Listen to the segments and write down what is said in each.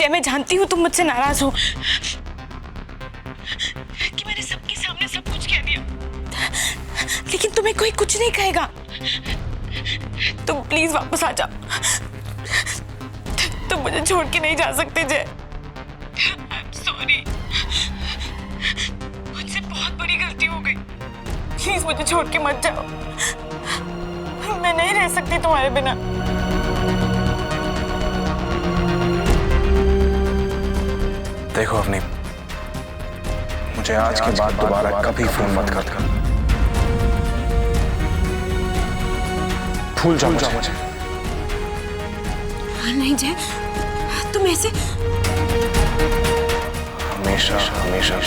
जय मैं जानती हूँ तुम मुझसे नाराज हो कि मैंने सबके सामने सब कुछ कह दिया, लेकिन तुम्हें कोई कुछ नहीं कहेगा। तुम प्लीज वापस आ जाओ। तुम मुझे छोड़ के नहीं जा सकते जय। I'm sorry, मुझसे बहुत बड़ी गलती हो गई। प्लीज मुझे छोड़ के मत जाओ, मैं नहीं रह सकती तुम्हारे बिना। देखो अवनी, मुझे आज के बाद दोबारा कभी फोन मत कर। भूल जाओ मुझे। नहीं जय, तुम ऐसे हमेशा हमेशा।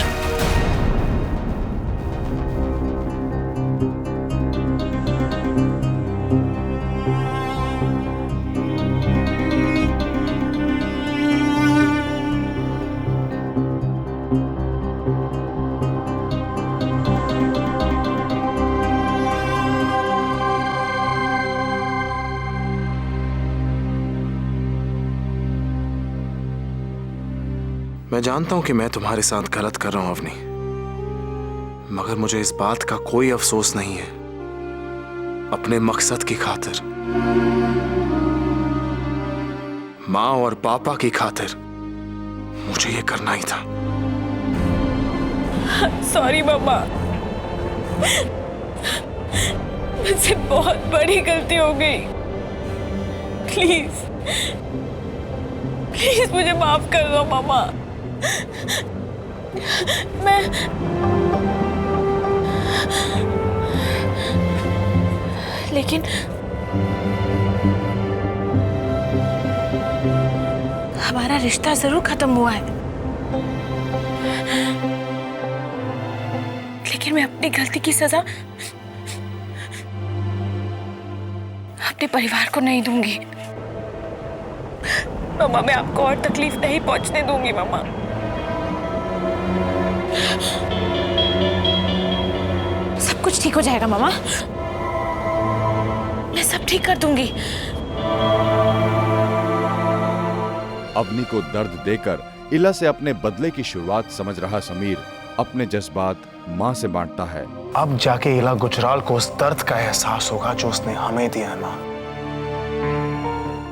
मैं जानता हूं कि मैं तुम्हारे साथ गलत कर रहा हूं अवनी, मगर मुझे इस बात का कोई अफसोस नहीं है। अपने मकसद की खातिर, माँ और पापा की खातिर मुझे ये करना ही था। सॉरी मामा, मुझसे बहुत बड़ी गलती हो गई। प्लीज प्लीज मुझे माफ कर दो मामा। मैं लेकिन हमारा रिश्ता जरूर खत्म हुआ है, लेकिन मैं अपनी गलती की सजा अपने परिवार को नहीं दूंगी। मामा मैं आपको और तकलीफ नहीं पहुंचने दूंगी मामा। सब कुछ ठीक हो जाएगा मामा, मैं सब ठीक कर दूंगी। अवनी को दर्द देकर इला से अपने बदले की शुरुआत समझ रहा समीर अपने जज्बात माँ से बांटता है। अब जाके इला गुजराल को उस दर्द का एहसास होगा जो उसने हमें दिया है। माँ,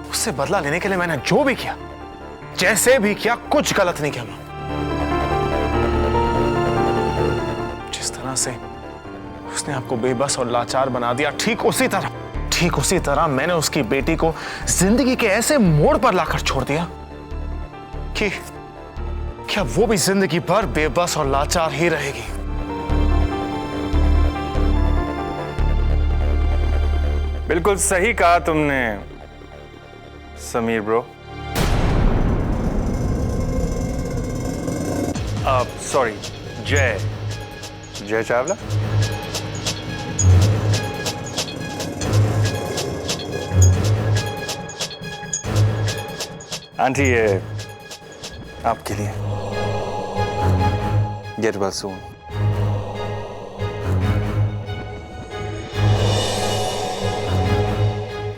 उससे बदला लेने के लिए मैंने जो भी किया, जैसे भी किया, कुछ गलत नहीं किया। माँ, जिस तरह से उसने आपको बेबस और लाचार बना दिया, ठीक उसी तरह मैंने उसकी बेटी को जिंदगी के ऐसे मोड़ पर लाकर छोड़ दिया कि क्या वो भी जिंदगी भर बेबस और लाचार ही रहेगी। बिल्कुल सही कहा तुमने समीर ब्रो। सॉरी, जय चावला। आंटी ये आपके लिए। Get well soon.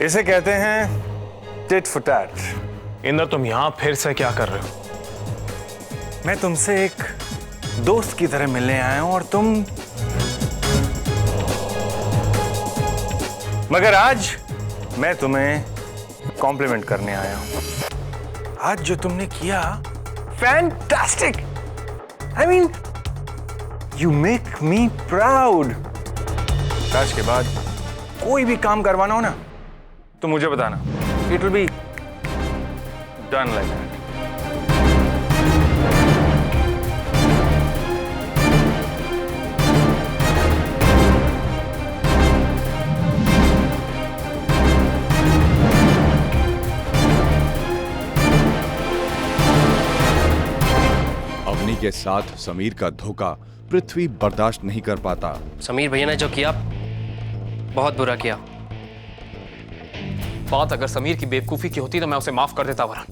इसे कहते हैं टिट फॉर टैट। इंद्र, तुम यहां फिर से क्या कर रहे हो? मैं तुमसे एक दोस्त की तरह मिलने आया हूं और तुम, मगर आज मैं तुम्हें कॉम्प्लीमेंट करने आया हूं। आज जो तुमने किया, fantastic. I mean, you make me proud. आज के बाद कोई भी काम करवाना हो ना तो मुझे बताना। It will be done like that. Avni के साथ समीर का धोखा पृथ्वी बर्दाश्त नहीं कर पाता। समीर भैया ने जो किया बहुत बुरा किया। बात अगर समीर की बेवकूफी की होती तो मैं उसे माफ कर देता वरन,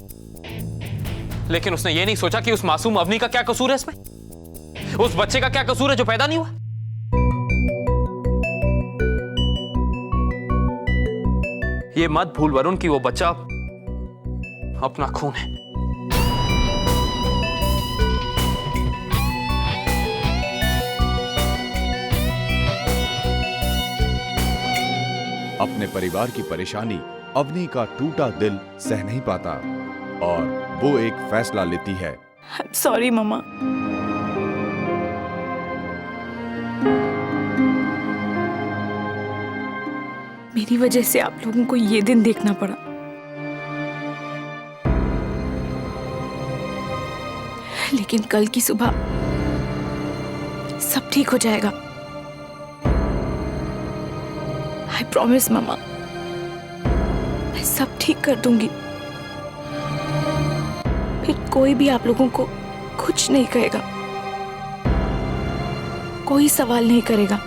लेकिन उसने ये नहीं सोचा कि उस मासूम अवनी का क्या कसूर है इसमें, उस बच्चे का क्या कसूर है जो पैदा नहीं हुआ। ये मत भूल वरुण कि वो बच्चा अपना खून है। अपने परिवार की परेशानी, अवनी का टूटा दिल सह नहीं पाता और वो एक फैसला लेती है। सॉरी मम्मा। मेरी वजह से आप लोगों को ये दिन देखना पड़ा। लेकिन कल की सुबह सब ठीक हो जाएगा। आई प्रॉमिस मम्मा, मैं सब ठीक कर दूंगी। फिर कोई भी आप लोगों को कुछ नहीं कहेगा, कोई सवाल नहीं करेगा।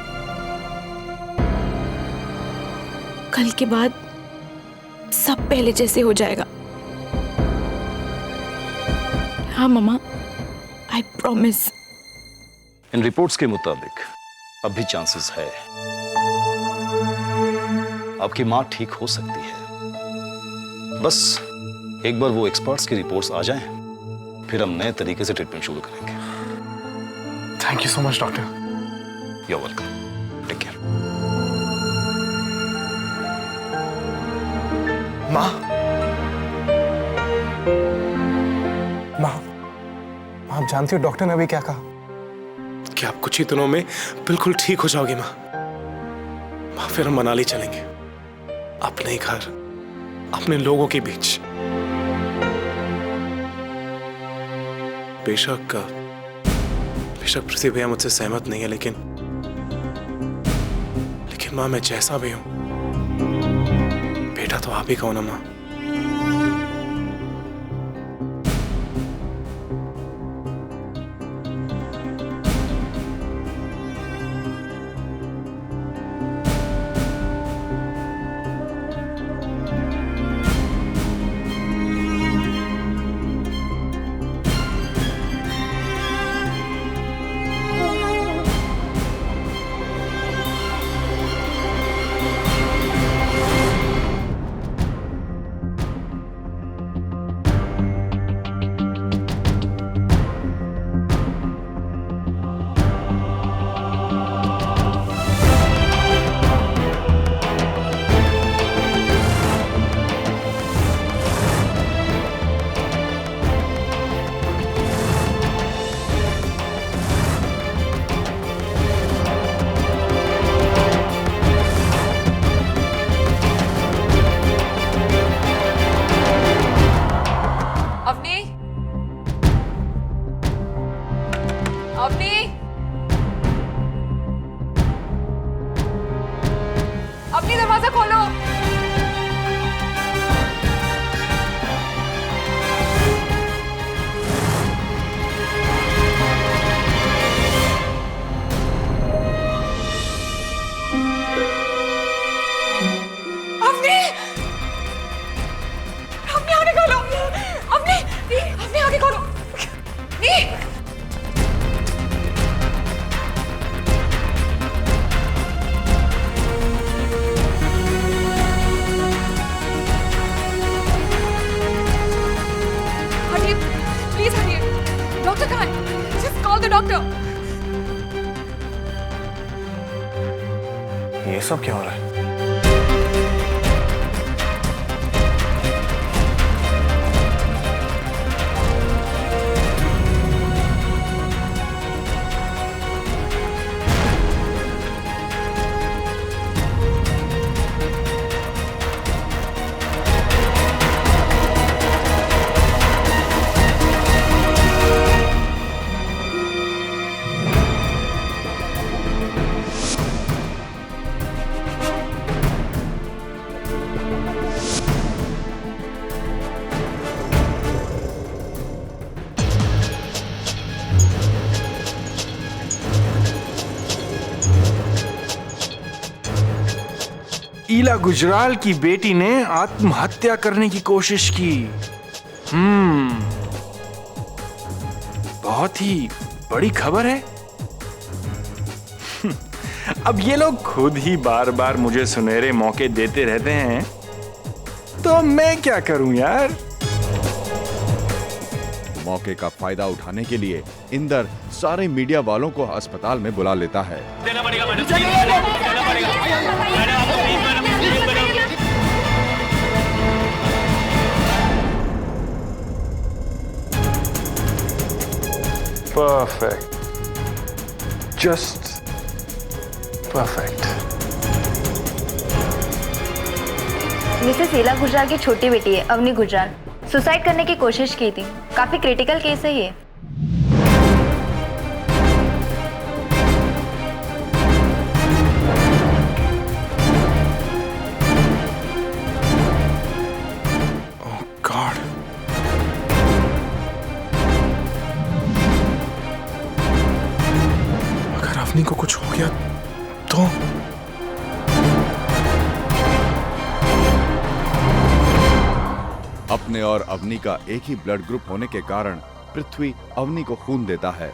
कल के बाद सब पहले जैसे हो जाएगा। हाँ मम्मा, आई प्रॉमिस। इन रिपोर्ट्स के मुताबिक अब भी चांसेस है आपकी मां ठीक हो सकती है। बस एक बार वो एक्सपर्ट्स की रिपोर्ट्स आ जाएं, फिर हम नए तरीके से ट्रीटमेंट शुरू करेंगे। Thank you so much doctor. You are welcome, take care. माँ, माँ, आप जानती हो डॉक्टर ने अभी क्या कहा? कि आप कुछ ही दिनों में बिल्कुल ठीक हो जाओगी माँ। माँ, फिर हम मनाली चलेंगे, अपने ही घर, अपने लोगों के बीच। बेशक पृथ्वी भैया मुझसे सहमत नहीं है, लेकिन माँ, मैं जैसा भी हूं, बेटा तो आप ही का हो ना माँ। अपनी दरवाजा खोलो। अपनी आगे खोलो। अपनी आगे खोलो। Doctor Khan, just call the doctor. ये सब क्या हो रहा है? ईला गुजराल की बेटी ने आत्महत्या करने की कोशिश की। बहुत ही बड़ी खबर है। अब ये लोग खुद ही बार बार मुझे सुनहरे मौके देते रहते हैं, तो मैं क्या करूं यार। मौके का फायदा उठाने के लिए इंदर सारे मीडिया वालों को अस्पताल में बुला लेता है। देना पड़ेगा मैडम। Perfect. Just perfect. Mrs Ila Gujral की छोटी बेटी है अवनी गुजराल। सुसाइड करने की कोशिश की थी। काफी क्रिटिकल केस है ये। Oh God. अगर अवनी को कुछ हो गया तो अपने और अवनी का एक ही ब्लड ग्रुप होने के कारण पृथ्वी अवनी को खून देता है।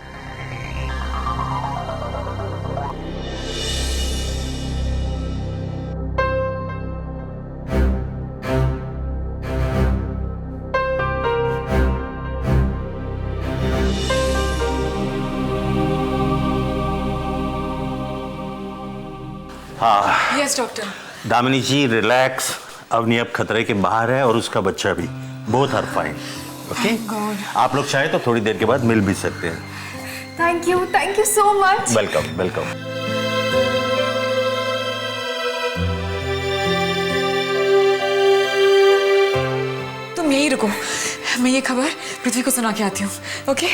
हाँ यस डॉक्टर। दामिनी जी रिलैक्स। अवनी अब खतरे के बाहर है और उसका बच्चा भी। Both are fine. ओके आप लोग चाहे तो थोड़ी देर के बाद मिल भी सकते हैं। Thank you so much. Welcome welcome. तुम यहीं रुको, मैं ये खबर पृथ्वी को सुना के आती हूँ। ओके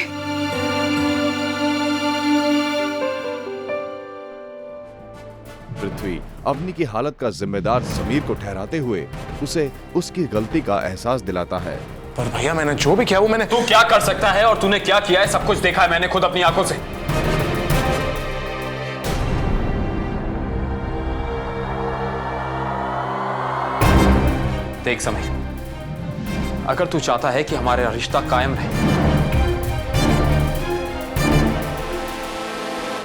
पृथ्वी अवनी की हालत का जिम्मेदार समीर को ठहराते हुए उसे उसकी गलती का एहसास दिलाता है। पर भैया मैंने जो भी किया वो मैंने तू क्या कर सकता है और तूने क्या किया है सब कुछ देखा है मैंने खुद अपनी आंखों से। देख समीर, अगर तू चाहता है कि हमारा रिश्ता कायम रहे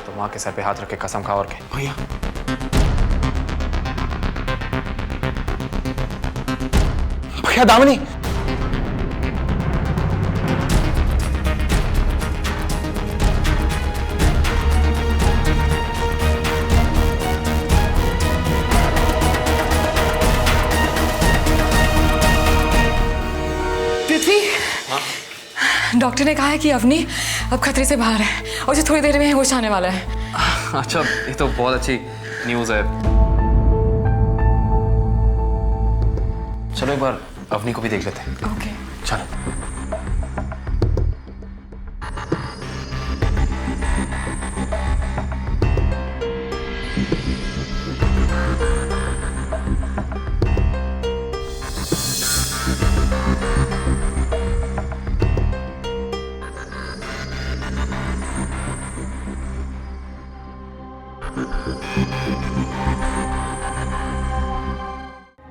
तो मां के सर पे हाथ रख के कसम खा और कह। भैया भैया दामिनी पृथ्वी, डॉक्टर ने कहा है कि अवनी अब खतरे से बाहर है और जो थोड़ी देर में होश आने वाला है। अच्छा, ये तो बहुत अच्छी न्यूज़ है। चलो एक बार अवनी को भी देख लेते हैं। ओके चलो।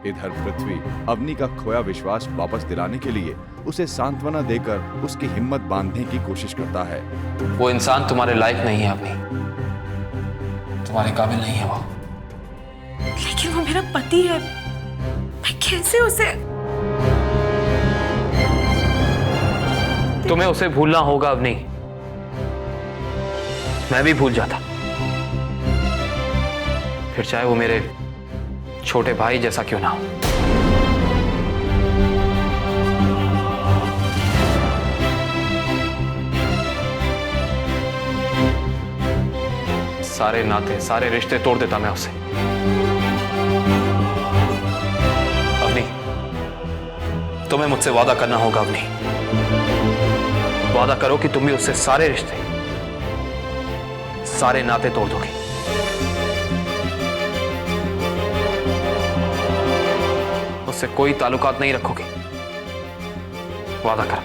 इधर पृथ्वी अवनी का खोया विश्वास वापस दिलाने के लिए उसे सांत्वना देकर उसकी हिम्मत बांधने की कोशिश करता है। वो इंसान तुम्हारे लायक नहीं है अवनी, तुम्हारे काबिल नहीं है वो। लेकिन वो मेरा पति है, मैं कैसे उसे। तुम्हें उसे भूलना होगा अवनी। मैं भी भूल जाता, फिर चाहे वो मेरे छोटे भाई जैसा क्यों ना हो। सारे नाते सारे रिश्ते तोड़ देता मैं उसे। अवनी, तुम्हें मुझसे वादा करना होगा अवनी। वादा करो कि तुम भी उससे सारे रिश्ते सारे नाते तोड़ दोगे। उससे कोई ताल्लुकात नहीं रखोगे, वादा करो।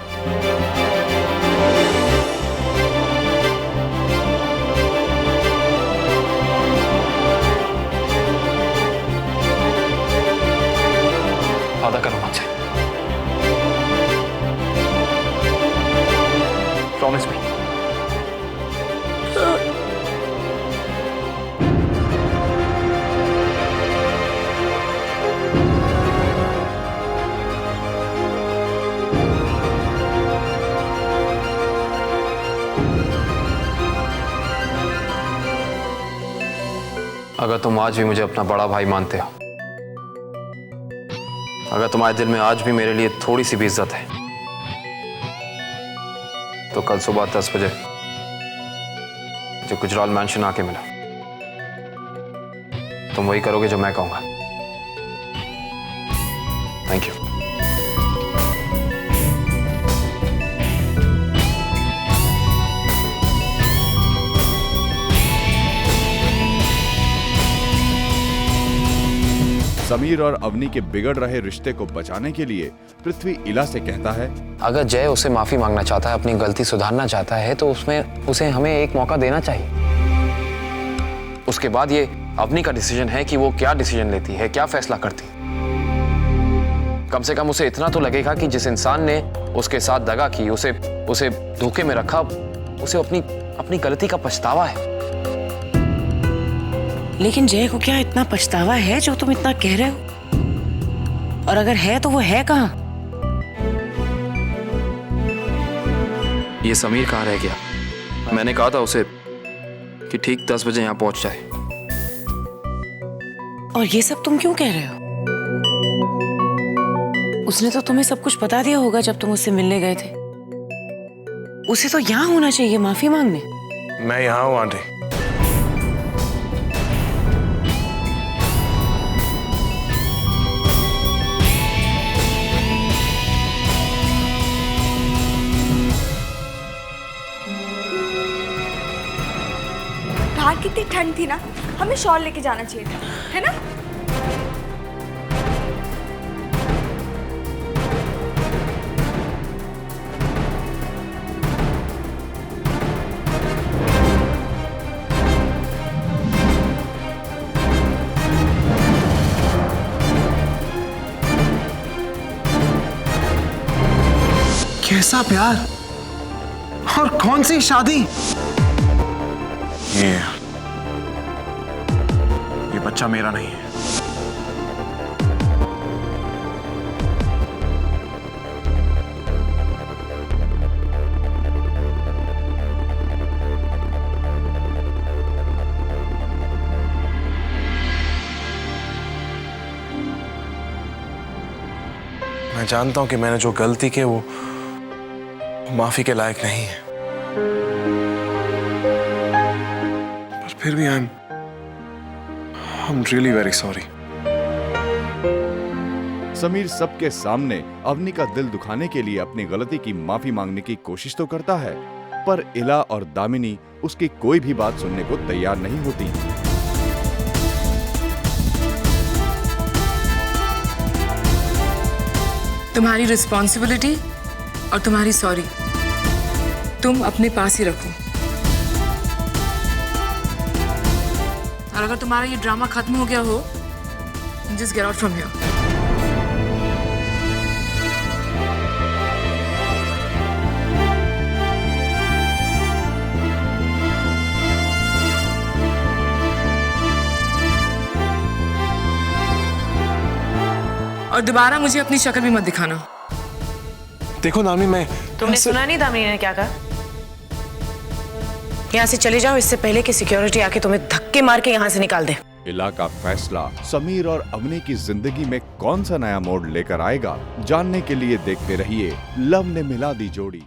वादा करो मुझसे। Promise me. अगर तुम आज भी मुझे अपना बड़ा भाई मानते हो, अगर तुम्हारे दिल में आज भी मेरे लिए थोड़ी सी भी इज्जत है, तो कल सुबह 10 बजे जो गुजराल मैंशन आके मिला। तुम वही करोगे जो मैं कहूंगा। Thank you. समीर और अवनी के बिगड़ रहे रिश्ते को बचाने के लिए पृथ्वी इला से कहता है, अगर जय उसे माफी मांगना चाहता है, अपनी गलती सुधारना चाहता है, तो उसमें उसे हमें एक मौका देना चाहिए। उसके बाद ये अवनी का डिसीजन है कि वो क्या डिसीजन लेती है, क्या फैसला करती है। कम से कम उसे इतना तो लगेगा कि जिस इंसान ने उसके साथ दगा की, उसे धोखे में रखा, उसे अपनी गलती का पछतावा है। लेकिन जय को क्या इतना पछतावा है जो तुम इतना कह रहे हो? और अगर है तो वो है कहाँ? ये समीर कहाँ रह गया? मैंने कहा था उसे कि ठीक 10 बजे यहाँ पहुंच जाए। और ये सब तुम क्यों कह रहे हो? उसने तो तुम्हें सब कुछ बता दिया होगा जब तुम उससे मिलने गए थे। उसे तो यहाँ होना चाहिए माफी मांगने। मैं यहाँ हूँ आंटी। बाहर कितनी ठंड थी ना, हमें शॉल लेके जाना चाहिए था, है ना? कैसा प्यार और कौन सी शादी? ये बच्चा मेरा नहीं है। मैं जानता हूं कि मैंने जो गलती की वो माफी के लायक नहीं है, पर फिर भी I'm really very sorry. Sameer सबके सामने अवनी का दिल दुखाने के लिए अपनी गलती की माफी मांगने की कोशिश तो करता है, पर इला और दामिनी उसकी कोई भी बात सुनने को तैयार नहीं होती। तुम्हारी रिस्पॉन्सिबिलिटी और तुम्हारी सॉरी तुम अपने पास ही रखो, और अगर तुम्हारा ये ड्रामा खत्म हो गया हो, just get out from here. और दोबारा मुझे अपनी शक्ल भी मत दिखाना। देखो दामिनी, मैं तुमने सुना नहीं दामिनी ने क्या कहा? यहाँ से चले जाओ, इससे पहले कि सिक्योरिटी आके तुम्हें धक्के मार के यहाँ से निकाल दे। इला का फैसला समीर और अवनी की जिंदगी में कौन सा नया मोड़ लेकर आएगा, जानने के लिए देखते रहिए लव ने मिला दी जोड़ी।